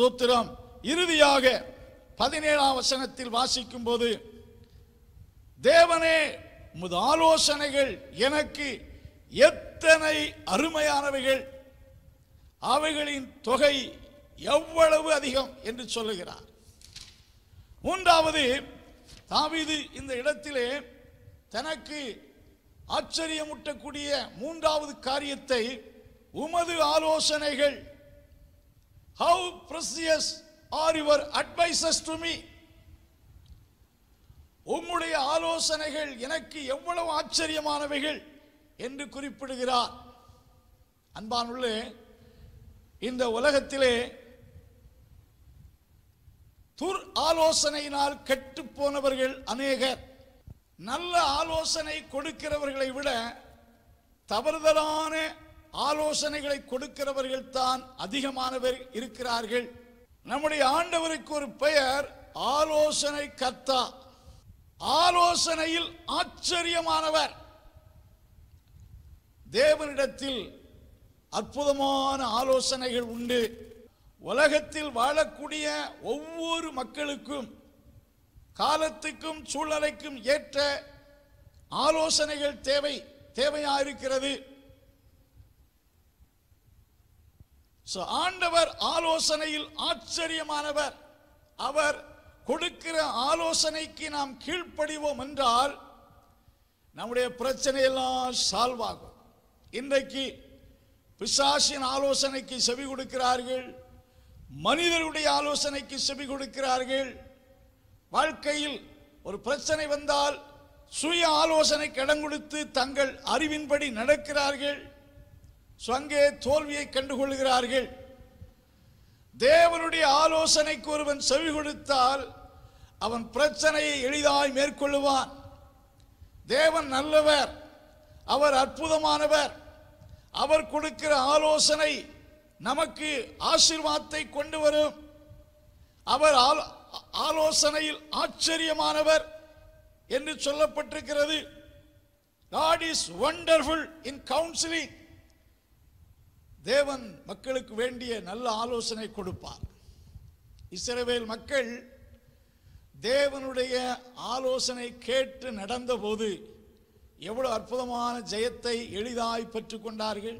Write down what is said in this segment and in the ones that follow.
ஸ்தோத்திரம். இறுதியாக 17ஆம் வசனத்தில் வாசிக்கும் போது, தேவனே உமது ஆலோசனைகள் எனக்கு எத்தனை அருமையானவைகள், அவைகளின் தொகை எவ்வளவு அதிகம் என்று சொல்லுகிறார். மூன்றாவது, தாவீது இந்த இடத்திலே தனக்கு ஆச்சரியமூட்டக்கூடிய மூன்றாவது காரியத்தை, உமது ஆலோசனைகள், how precious are your advices to me, உம்முடைய ஆலோசனைகள் எனக்கு எவ்வளவு ஆச்சரியமானவைகள் என்று குறிப்பிடுகிறார். அன்பானுள்ளே, இந்த உலகத்திலே துர் ஆலோசனையினால் கெட்டு போனவர்கள் அநேகர். நல்ல ஆலோசனை கொடுக்கிறவர்களை விட தவறுதலான ஆலோசனைகளை கொடுக்கிறவர்கள் தான் அதிகமானவர் இருக்கிறார்கள். நம்முடைய ஆண்டவருக்கு ஒரு பெயர் ஆலோசனை கர்த்தா, ஆலோசனையில் ஆச்சரியமானவர். தேவனிடத்தில் அற்புதமான ஆலோசனைகள் உண்டு. உலகத்தில் வாழக்கூடிய ஒவ்வொரு மக்களுக்கும் காலத்துக்கும் சூழ்நிலைக்கும் ஏற்ற ஆலோசனைகள் தேவையாயிருக்கிறது. ஆண்டவர் ஆலோசனையில் ஆச்சரியமானவர். அவர் கொடுக்கிற ஆலோசனைக்கு நாம் கீழ்ப்படிவோம் என்றால் நம்முடைய பிரச்சனை எல்லாம் சால்வ் ஆகும். இன்றைக்கு பிசாசின் ஆலோசனைக்கு செவி கொடுக்கிறார்கள், மனிதருடைய ஆலோசனைக்கு செவி கொடுக்கிறார்கள். வாழ்க்கையில் ஒரு பிரச்சனை வந்தால் சுய ஆலோசனைக்கு இடம் கொடுத்து தங்கள் அறிவின்படி நடக்கிறார்கள். அங்கே தோல்வியை கண்டுகொள்கிறார்கள். தேவனுடைய ஆலோசனைக்கு ஒருவன் செவி கொடுத்தால் அவன் பிரச்சனையை எளிதாய் மேற்கொள்ளுவான். தேவன் நல்லவர், அவர் அற்புதமானவர். அவர் கொடுக்கிற ஆலோசனை நமக்கு ஆசீர்வாதத்தை கொண்டு வரும். அவர் ஆலோசனையில் ஆச்சரியமானவர் என்று சொல்லப்பட்டிருக்கிறது. God is wonderful in counseling. தேவன் மக்களுக்கு வேண்டிய நல்ல ஆலோசனை கொடுப்பார். இஸ்ரவேல் மக்கள் தேவனுடைய ஆலோசனை கேட்டு நடந்தபோது எவ்வளவு அற்புதமான ஜெயத்தை எளிதாய் பெற்றுக் கொண்டார்கள்.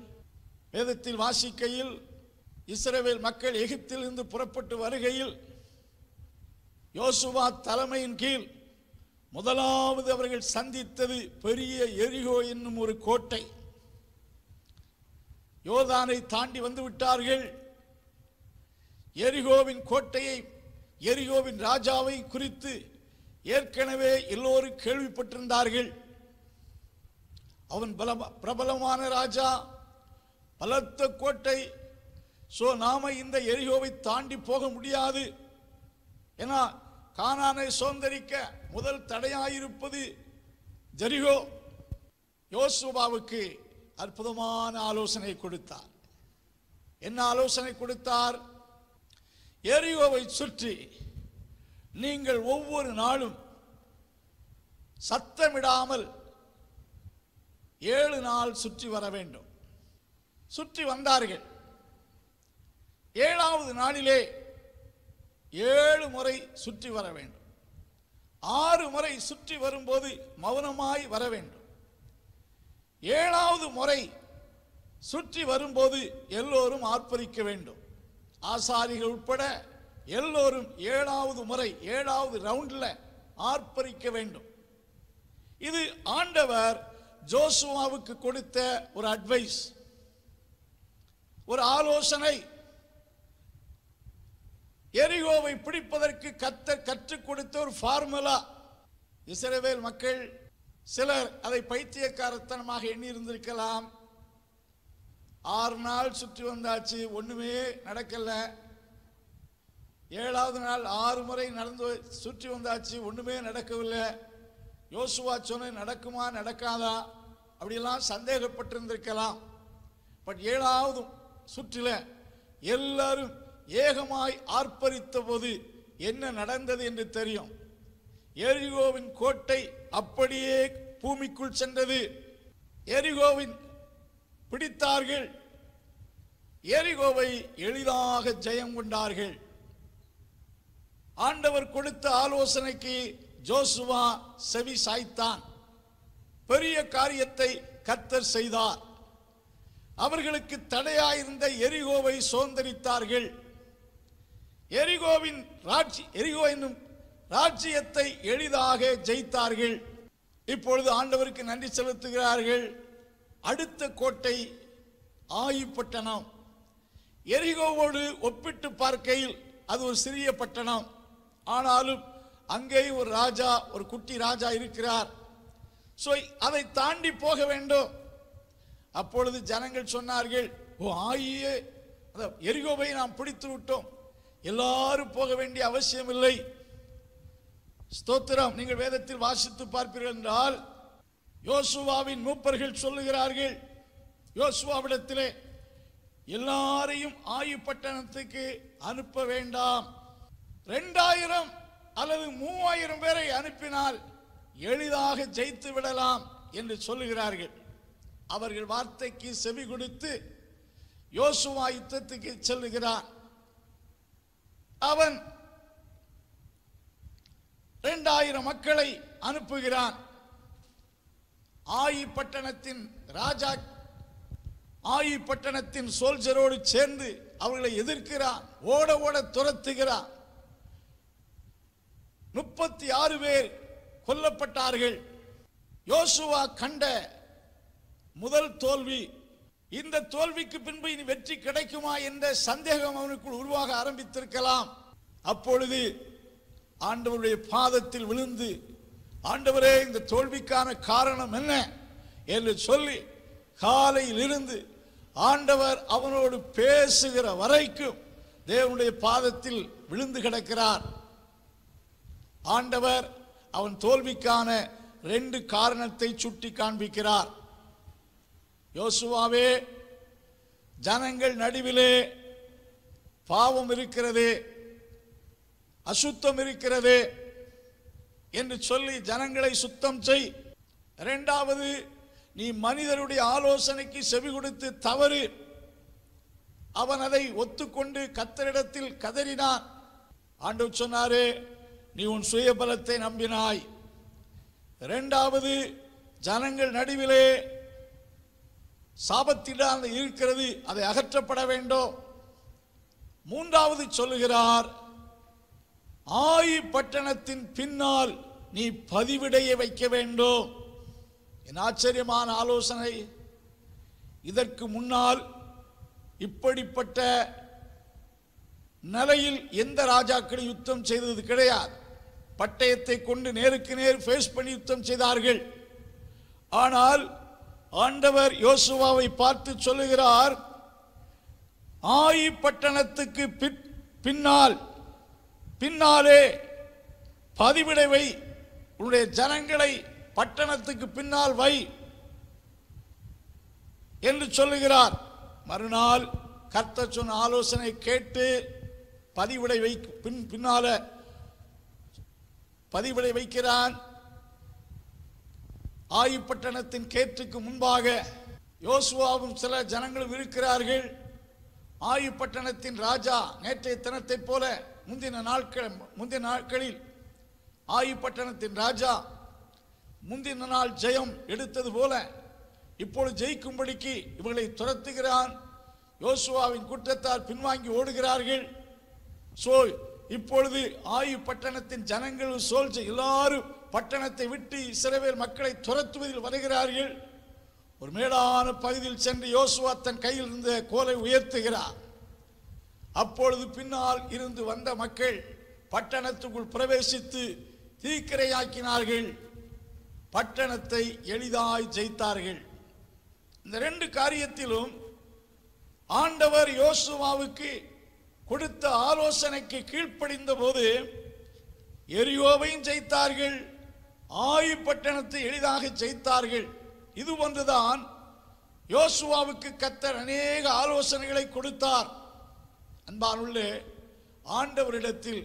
வேதத்தில் வாசிக்கையில் இஸ்ரவேல் மக்கள் எகிப்திலிருந்து புறப்பட்டு வருகையில் யோசுவா தலைமையின் கீழ் முதலாவது அவர்கள் சந்தித்தது பெரிய எரிகோ என்னும் ஒரு கோட்டை. யோர்தானை தாண்டி வந்து விட்டார்கள். எரிகோவின் கோட்டையை, எரிகோவின் ராஜாவை குறித்து ஏற்கனவே எல்லோரும் கேள்விப்பட்டிருந்தார்கள். அவன் பிரபலமான ராஜா, பலத்த கோட்டை. நாம இந்த எரிகோவை தாண்டி போக முடியாது. ஏன்னா கானானை சுதந்தரிக்க முதல் தடையாயிருப்பது ஜெரிகோ. யோசுவாவுக்கு அற்புதமான ஆலோசனை கொடுத்தார். என்ன ஆலோசனை கொடுத்தார்? எரிகோவை சுற்றி நீங்கள் ஒவ்வொரு நாளும் சத்தமிடாமல் 7 நாள் சுற்றி வர வேண்டும். சுற்றி வந்தார்கள். 7வது நாளிலே 7 முறை சுற்றி வர வேண்டும். 6 முறை சுற்றி வரும்போது மௌனமாய் வர வேண்டும். 7வது முறை சுற்றி வரும்போது எல்லோரும் ஆர்ப்பரிக்க வேண்டும். ஆசாரிகள் உட்பட எல்லோரும் 7வது முறை 7வது ரவுண்டில் ஆர்ப்பரிக்க வேண்டும். இது ஆண்டவர் ஜோசுவாவுக்கு கொடுத்த ஒரு அட்வைஸ், ஒரு ஆலோசனை. எரிகோவை பிடிப்பதற்கு கர்த்தர் கற்றுக் கொடுத்த ஒரு ஃபார்முலா. இஸ்ரவேல் மக்கள் சிலர் அதை பைத்தியக்காரத்தனமாக எண்ணி இருந்திருக்கலாம். 6 நாள் சுற்றி வந்தாச்சு, ஒண்ணுமே நடக்கல. 7வது நாள் 6 முறை நடந்து சுற்றி வந்தாச்சு, ஒண்ணுமே நடக்கவில்லை. யோசுவா சொன்ன நடக்குமா நடக்காதா அப்படியெல்லாம் சந்தேகப்பட்டிருந்திருக்கலாம். பட் 7வது சுற்றில எல்லாரும் ஏகமாய் ஆர்ப்பரித்த போது என்ன நடந்தது என்று தெரியும். எரிகோவின் கோட்டை அப்படியே பூமிக்குள் சென்றது. எரிகோவின் பிடித்தார்கள். எரிகோவை எளிதாக ஜெயம் கொண்டார்கள். ஆண்டவர் கொடுத்த ஆலோசனைக்கு யோசுவா செவி சாய்த்தான். பெரிய காரியத்தை கர்த்தர் செய்தார். அவர்களுக்கு தடையாயிருந்த எரிகோவை சுதந்தரித்தார்கள். எரிகோ என்னும் ராஜ்யத்தை எளிதாக ஜெயித்தார்கள். இப்பொழுது ஆண்டவருக்கு நன்றி செலுத்துகிறார்கள். அடுத்த கோட்டை ஆயி பட்டணம். எரிகோவோடு ஒப்பிட்டு பார்க்கையில் அது ஒரு சிறிய பட்டணம். ஆனாலும் அங்கே ஒரு ராஜா, ஒரு குட்டி ராஜா இருக்கிறார். அதை தாண்டி போக வேண்டும். அப்பொழுது ஜனங்கள் சொன்னார்கள், ஆயியே எரிகோவை நாம் பிடித்து விட்டோம், எல்லாரும் போக வேண்டிய அவசியம் இல்லை. ஸ்தோத்திரம். நீங்கள் வேதத்தில் வாசித்து பார்ப்பீர்கள் என்றால் யோசுவாவின் மூப்பர்கள் சொல்லுகிறார்கள், யோசுவாவிடத்திலே எல்லாரையும் ஆயி பட்டணத்துக்கு அனுப்ப வேண்டாம், 2000 அல்லது 3000 பேரை அனுப்பினால் எளிதாக ஜெயித்து விடலாம் என்று சொல்லுகிறார்கள். அவர்கள் வார்த்தைக்கு செவி கொடுத்து யோசுவா யுத்தத்துக்கு செல்லுகிறான். அவன் 2000 மக்களை அனுப்புகிறான். ஆயி பட்டணத்தின் ராஜா ஆயி பட்டணத்தின் சோல்ஜரோடு சேர்ந்து அவர்களை எதிர்க்கிறான். ஓட ஓட துரத்துகிறான். 36 பேர் கொல்லப்பட்டார்கள். யோசுவா கண்ட முதல் தோல்வி. இந்த தோல்விக்கு பின்பு இனி வெற்றி கிடைக்குமா என்ற சந்தேகம் அவனுக்குள் உருவாக ஆரம்பித்திருக்கலாம். அப்பொழுது ஆண்டவருடைய பாதத்தில் விழுந்து, ஆண்டவரே, இந்த தோல்விக்கான காரணம் என்ன என்று சொல்லி காலையில் இருந்து ஆண்டவர் அவனோடு பேசுகிற வரைக்கும் தேவனுடைய பாதத்தில் விழுந்து கிடக்கிறார். ஆண்டவர் அவன் தோல்விக்கான 2 காரணத்தை சுட்டி காண்பிக்கிறார். யோசுவாவே, ஜனங்கள் நடுவிலே பாவம் இருக்கிறது, அசுத்தம் இருக்கிறது என்று சொல்லி ஜனங்களை சுத்தம் செய். 2வது, நீ மனிதருடைய ஆலோசனைக்கு செவி கொடுத்து தவறு. அவன் அதை ஒத்துக்கொண்டு கர்த்தரிடத்தில் கதறினான். ஆண்டவர் சொன்னாரே, நீ உன் சுயபலத்தை நம்பினாய். 2வது, ஜனங்கள் நடுவிலே சாபத்தினால் இருக்கிறது, அதை அகற்றப்பட வேண்டும். 3வது சொல்லுகிறார், ஆயி பட்டணத்தின் பின்னால் நீ பதிவிடையை வைக்க வேண்டும். என் ஆச்சரியமான ஆலோசனை. இதற்கு முன்னால் இப்படிப்பட்ட நிலையில் எந்த ராஜாக்களும் யுத்தம் செய்தது கிடையாது. பட்டயத்தை கொண்டு நேருக்கு நேர் ஃபேஸ் பண்ணி யுத்தம் செய்தார்கள். ஆனால் ஆண்டவர் யோசுவாவை பார்த்து சொல்லுகிறார், ஆயி பட்டணத்துக்கு பின்னாலே பதிவிடை வை, உன்னுடைய ஜனங்களை பட்டணத்துக்கு பின்னால் வை என்று சொல்லுகிறார். மறுநாள் கர்த்தர் சொன்ன ஆலோசனை கேட்டு பின்னால பதிவிடை வைக்கிறான். ஆயி பட்டணத்தின் கேட்டுக்கு முன்பாக யோசுவாவும் சில ஜனங்களும் இருக்கிறார்கள். ஆயி பட்டணத்தின் ராஜா நேற்றைய தினத்தை போல முந்தின நாட்களில் ஆயி பட்டணத்தின் ராஜா முந்தின நாள் ஜெயம் எடுத்தது போல இப்பொழுது ஜெயிக்கும்படிக்கு இவர்களை துரத்துகிறான். யோசுவாவின் குற்றத்தால் பின்வாங்கி ஓடுகிறார்கள். இப்பொழுது ஆயி பட்டணத்தின் ஜனங்கள் எல்லாரும் பட்டணத்தை விட்டு இஸ்ரவேல் மக்களை துரத்துவதில் வருகிறார்கள். ஒரு மேடான பகுதியில் சென்று யோசுவா தன் கையில் இருந்த கோலை உயர்த்துகிறார். அப்பொழுது பின்னால் இருந்து வந்த மக்கள் பட்டணத்துக்குள் பிரவேசித்து தீக்கிரையாக்கினார்கள். பட்டணத்தை எளிதாய் ஜெயித்தார்கள். இந்த 2 காரியத்திலும் ஆண்டவர் யோசுவாவுக்கு கொடுத்த ஆலோசனைக்கு கீழ்ப்படிந்த போது எரிகோவையும் ஜெயித்தார்கள், ஆயி பட்டணத்தை எளிதாக ஜெயித்தார்கள். இது ஒன்றுதான் யோசுவாவுக்கு கர்த்தர் அநேக ஆலோசனைகளை கொடுத்தார். அன்பானுள்ளே, ஆண்டவரிடத்தில்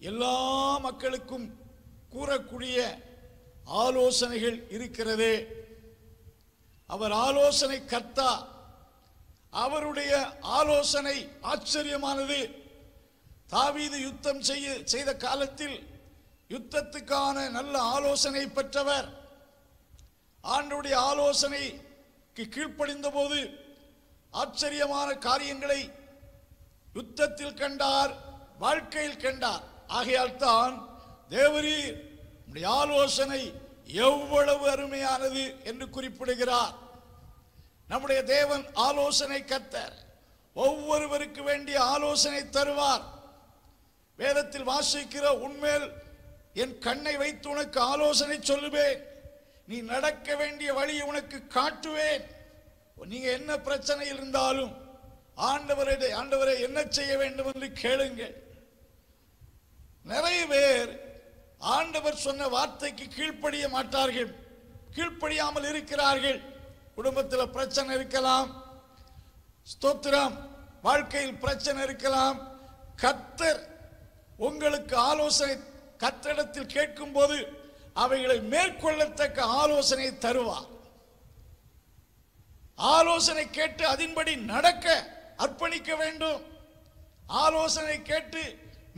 எல்லா மக்களுக்கும் கூறக்கூடிய ஆலோசனைகள் இருக்கிறது. அவர் ஆலோசனை கர்த்தா. அவருடைய ஆலோசனை ஆச்சரியமானது. தாவீது யுத்தம் செய்த காலத்தில் யுத்தத்துக்கான நல்ல ஆலோசனை பெற்றவர். ஆண்டவருடைய ஆலோசனைக்கு கீழ்ப்படிந்த போது ஆச்சரியமான காரியங்களை யுத்தத்தில் கண்டார், வாழ்க்கையில் கண்டார். ஆகையால் தான் தேவரீர் உம்முடைய ஆலோசனை எவ்வளவு அருமையானது என்று குறிப்பிடுகிறார். நம்முடைய தேவன் ஆலோசனை கர்த்தர். ஒவ்வொருவருக்கு வேண்டிய ஆலோசனை தருவார். வேதத்தில் வாசிக்கிற உன்மேல் என் கண்ணை வைத்து உனக்கு ஆலோசனை சொல்லுவேன், நீ நடக்க வேண்டிய வழியை உனக்கு காட்டுவேன். நீங்க என்ன பிரச்சனையில் இருந்தாலும் ஆண்டவரை என்ன செய்ய வேண்டும் என்று கேளுங்கள். நிறைய பேர் ஆண்டவர் சொன்ன வார்த்தைக்கு கீழ்ப்படிய மாட்டார்கள், கீழ்ப்படியாமல் இருக்கிறார்கள். குடும்பத்தில் பிரச்சனை இருக்கலாம், ஸ்தோத்திரம், வாழ்க்கையில் பிரச்சனை இருக்கலாம். கர்த்தர் உங்களுக்கு ஆலோசனை கர்த்தரிடத்தில் கேட்கும் போது அவைகளை மேற்கொள்ளத்தக்க ஆலோசனை தருவார். ஆலோசனை கேட்டு அதன்படி நடக்க அர்ப்பணிக்க வேண்டும். ஆலோசனை கேட்டு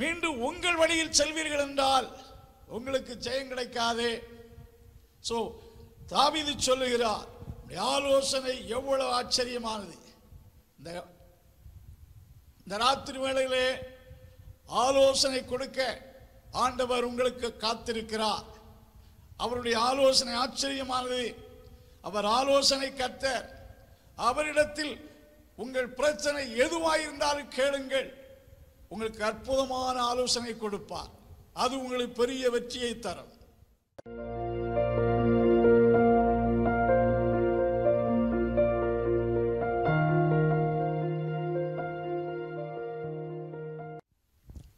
மீண்டும் உங்கள் வழியில் செல்வீர்கள் என்றால் உங்களுக்கு ஜெயம் கிடைக்காதே. சோ தாவீது சொல்லுகிறார், ஆலோசனை எவ்வளவு ஆச்சரியமானது. இந்த ராத்திரி வேளையிலே ஆலோசனை கொடுக்க ஆண்டவர் உங்களுக்கு காத்திருக்கிறார். அவருடைய ஆலோசனை ஆச்சரியமானது. அவர் ஆலோசனை கர்த்தர். அவரிடத்தில் உங்கள் பிரச்சனை எதுவாயிருந்தாலும் கேளுங்கள், உங்களுக்கு அற்புதமான ஆலோசனை கொடுப்பார். அது உங்களுக்கு பெரிய வெற்றியை தரும்.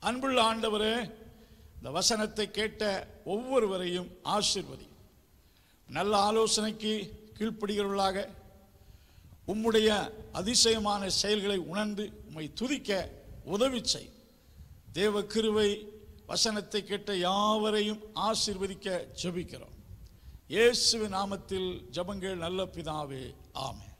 அன்புள்ள ஆண்டவரே, இந்த வசனத்தை கேட்ட ஒவ்வொருவரையும் ஆசீர்வதி. நல்ல ஆலோசனைக்கு கீழ்ப்படுகிறவர்களாக உம்முடைய அதிசயமான செயல்களை உணர்ந்து உம்மை துதிக்க உதவி செய். தேவ கிருபை வசனத்தை கேட்ட யாவரையும் ஆசீர்வதிக்க ஜெபிக்கிறோம். இயேசுவின் நாமத்தில் ஜெபங்கள் நல்ல பிதாவே, ஆமென்.